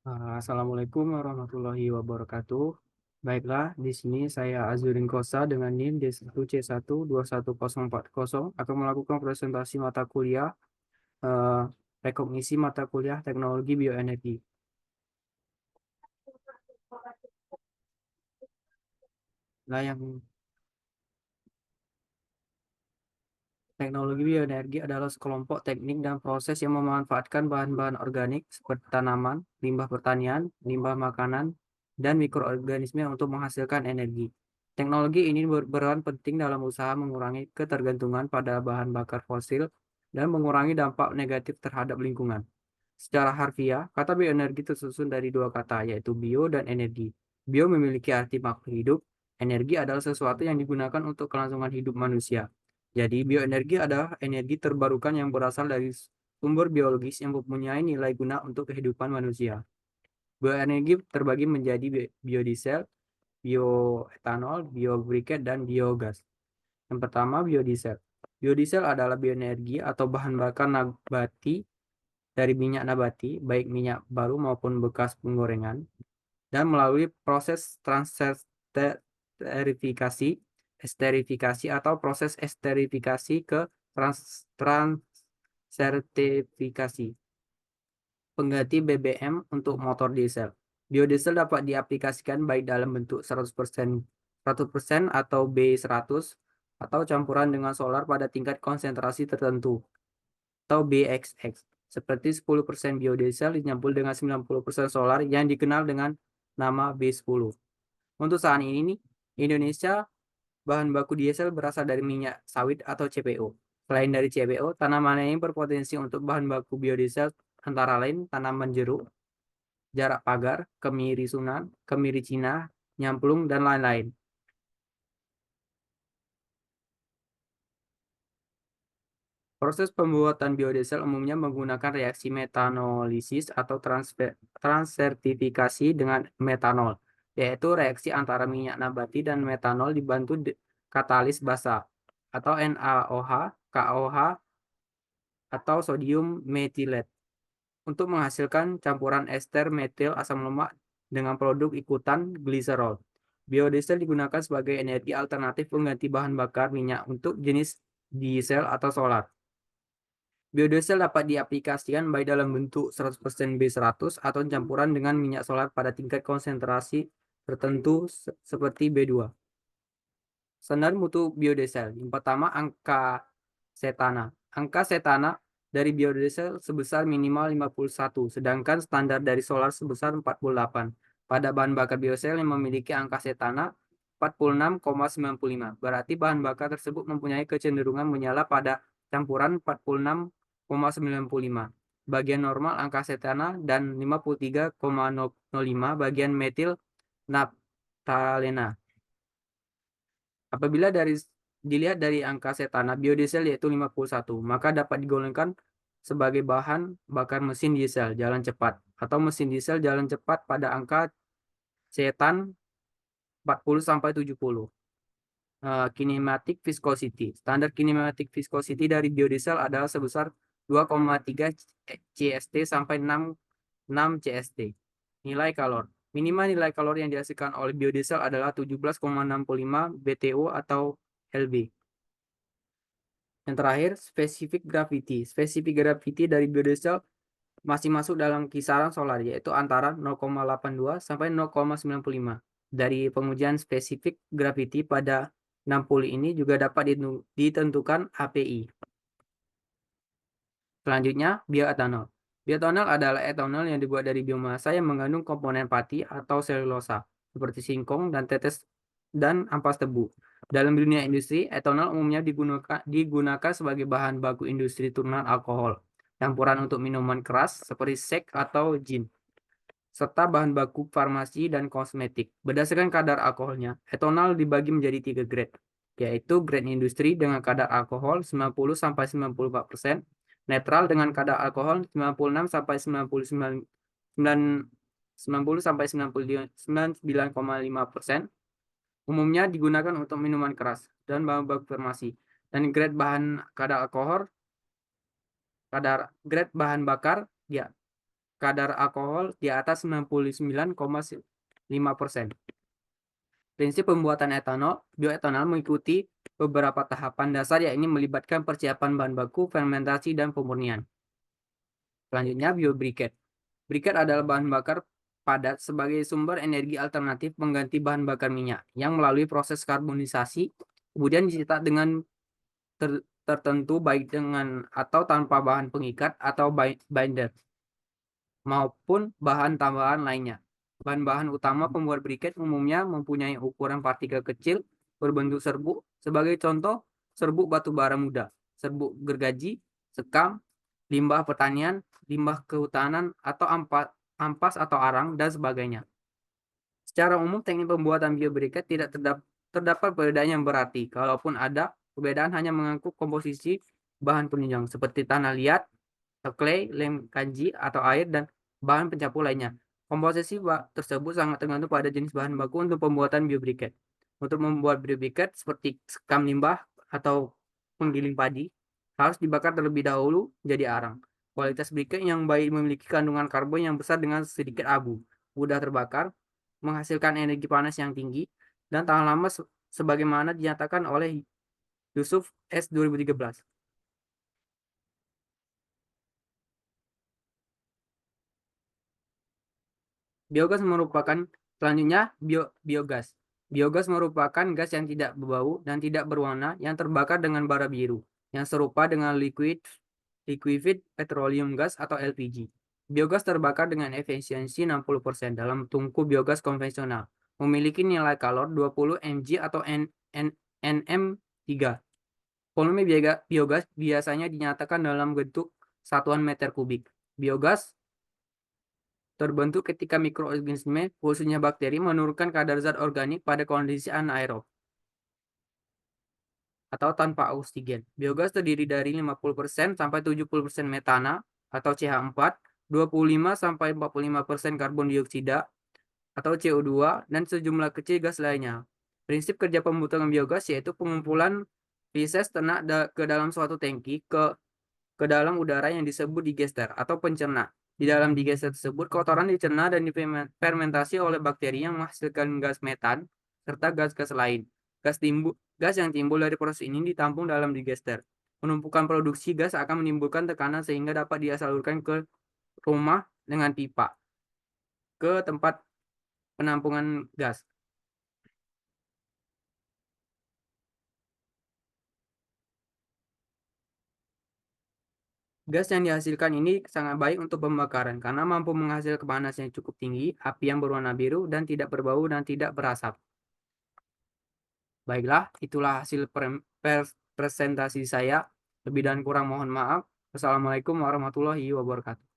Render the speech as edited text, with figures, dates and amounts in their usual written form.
Assalamualaikum warahmatullahi wabarakatuh. Baiklah, di sini saya Azurin Kosa dengan NIM D1C12140 akan melakukan presentasi mata kuliah eh, rekognisi mata kuliah Teknologi Bioenergi. Nah, yang teknologi bioenergi adalah sekelompok teknik dan proses yang memanfaatkan bahan-bahan organik seperti tanaman, limbah pertanian, limbah makanan, dan mikroorganisme untuk menghasilkan energi. Teknologi ini berperan penting dalam usaha mengurangi ketergantungan pada bahan bakar fosil dan mengurangi dampak negatif terhadap lingkungan. Secara harfiah, kata bioenergi tersusun dari dua kata, yaitu bio dan energi. Bio memiliki arti makhluk hidup, energi adalah sesuatu yang digunakan untuk kelangsungan hidup manusia. Jadi, bioenergi adalah energi terbarukan yang berasal dari sumber biologis yang mempunyai nilai guna untuk kehidupan manusia. Bioenergi terbagi menjadi biodiesel, bioetanol, biobriket, dan biogas. Yang pertama, biodiesel. Biodiesel adalah bioenergi atau bahan bakar nabati dari minyak nabati, baik minyak baru maupun bekas penggorengan, dan melalui proses transterifikasi, esterifikasi atau proses esterifikasi ke transertifikasi, pengganti BBM untuk motor diesel. Biodiesel dapat diaplikasikan baik dalam bentuk 100% atau B100 atau campuran dengan solar pada tingkat konsentrasi tertentu atau BXX. Seperti 10% biodiesel dicampur dengan 90% solar yang dikenal dengan nama B10. Untuk saat ini nih, Indonesia bahan baku diesel berasal dari minyak sawit atau CPO. Selain dari CPO, tanaman ini berpotensi untuk bahan baku biodiesel antara lain tanaman jeruk, jarak pagar, kemiri Sunan, kemiri Cina, nyamplung, dan lain-lain. Proses pembuatan biodiesel umumnya menggunakan reaksi metanolisis atau transertifikasi dengan metanol, yaitu reaksi antara minyak nabati dan metanol dibantu katalis basa atau NaOH, KOH, atau sodium methylate untuk menghasilkan campuran ester metil asam lemak dengan produk ikutan gliserol. Biodiesel digunakan sebagai energi alternatif pengganti bahan bakar minyak untuk jenis diesel atau solar. Biodiesel dapat diaplikasikan baik dalam bentuk 100% B100 atau campuran dengan minyak solar pada tingkat konsentrasi tertentu seperti B2. Standar mutu biodiesel. Yang pertama, angka setana. Angka setana dari biodiesel sebesar minimal 51, sedangkan standar dari solar sebesar 48. Pada bahan bakar biodiesel yang memiliki angka setana 46,95. Berarti bahan bakar tersebut mempunyai kecenderungan menyala pada campuran 46,95 bagian normal angka setana dan 53,05 bagian metil naptalena. Apabila dilihat dari angka setana biodiesel yaitu 51, maka dapat digolongkan sebagai bahan bakar mesin diesel jalan cepat atau mesin diesel jalan cepat pada angka setan 40 sampai 70. Kinematic viscosity. Standar kinematic viscosity dari biodiesel adalah sebesar 2,3 CST sampai 6 CST. Nilai kalor. Minimal nilai kalor yang dihasilkan oleh biodiesel adalah 17,65 BTU atau LB. Yang terakhir, specific gravity. Specific gravity dari biodiesel masih masuk dalam kisaran solar, yaitu antara 0,82 sampai 0,95. Dari pengujian spesifik gravity pada 60 ini juga dapat ditentukan API. Selanjutnya, bioetanol. Bioetanol adalah etanol yang dibuat dari biomasa yang mengandung komponen pati atau selulosa, seperti singkong dan tetes dan ampas tebu. Dalam dunia industri, etanol umumnya digunakan sebagai bahan baku industri turunan alkohol, campuran untuk minuman keras seperti sek atau gin, serta bahan baku farmasi dan kosmetik. Berdasarkan kadar alkoholnya, etanol dibagi menjadi 3 grade, yaitu grade industri dengan kadar alkohol 90-94%, netral dengan kadar alkohol 90-99,5%, umumnya digunakan untuk minuman keras dan bahan baku farmasi, dan grade bahan bakar ya kadar alkohol di atas 99,5%. Prinsip pembuatan etanol, bioetanol mengikuti beberapa tahapan dasar yakni melibatkan persiapan bahan baku, fermentasi, dan pemurnian. Selanjutnya, biobriket. Briket adalah bahan bakar padat sebagai sumber energi alternatif pengganti bahan bakar minyak yang melalui proses karbonisasi kemudian dicetak dengan tertentu baik dengan atau tanpa bahan pengikat atau binder maupun bahan tambahan lainnya. Bahan-bahan utama pembuat briket umumnya mempunyai ukuran partikel kecil berbentuk serbuk. Sebagai contoh, serbuk batu bara muda, serbuk gergaji, sekam, limbah pertanian, limbah kehutanan, atau ampas atau arang, dan sebagainya. Secara umum, teknik pembuatan biobriket tidak terdapat perbedaan yang berarti. Kalaupun ada, perbedaan hanya mengangkut komposisi bahan penunjang seperti tanah liat, clay, lem kanji, atau air, dan bahan pencampur lainnya. Komposisi tersebut sangat tergantung pada jenis bahan baku untuk pembuatan biobriket. Untuk membuat biobriket seperti sekam limbah atau penggiling padi, harus dibakar terlebih dahulu menjadi arang. Kualitas briket yang baik memiliki kandungan karbon yang besar dengan sedikit abu, mudah terbakar, menghasilkan energi panas yang tinggi, dan tahan lama sebagaimana dinyatakan oleh Yusuf S. 2013. Biogas merupakan selanjutnya biogas. Biogas merupakan gas yang tidak berbau dan tidak berwarna yang terbakar dengan bara biru yang serupa dengan liquefied petroleum gas atau LPG. Biogas terbakar dengan efisiensi 60% dalam tungku biogas konvensional. Memiliki nilai kalor 20 mg atau nm3. Volume biogas biasanya dinyatakan dalam bentuk satuan meter kubik. Biogas terbentuk ketika mikroorganisme, khususnya bakteri, menurunkan kadar zat organik pada kondisi anaerob atau tanpa oksigen. Biogas terdiri dari 50% sampai 70% metana atau CH4, 25 sampai 45% karbon dioksida atau CO2, dan sejumlah kecil gas lainnya. Prinsip kerja pembuatan biogas yaitu pengumpulan feses ternak ke dalam suatu tangki ke dalam udara yang disebut digester atau pencerna. Di dalam digester tersebut, kotoran dicerna dan difermentasi oleh bakteri yang menghasilkan gas metan serta gas-gas lain. Gas yang timbul dari proses ini ditampung dalam digester. Penumpukan produksi gas akan menimbulkan tekanan sehingga dapat disalurkan ke rumah dengan pipa ke tempat penampungan gas. Gas yang dihasilkan ini sangat baik untuk pembakaran karena mampu menghasilkan panas yang cukup tinggi, api yang berwarna biru, dan tidak berbau dan tidak berasap. Baiklah, itulah hasil presentasi saya. Lebih dan kurang mohon maaf. Wassalamualaikum warahmatullahi wabarakatuh.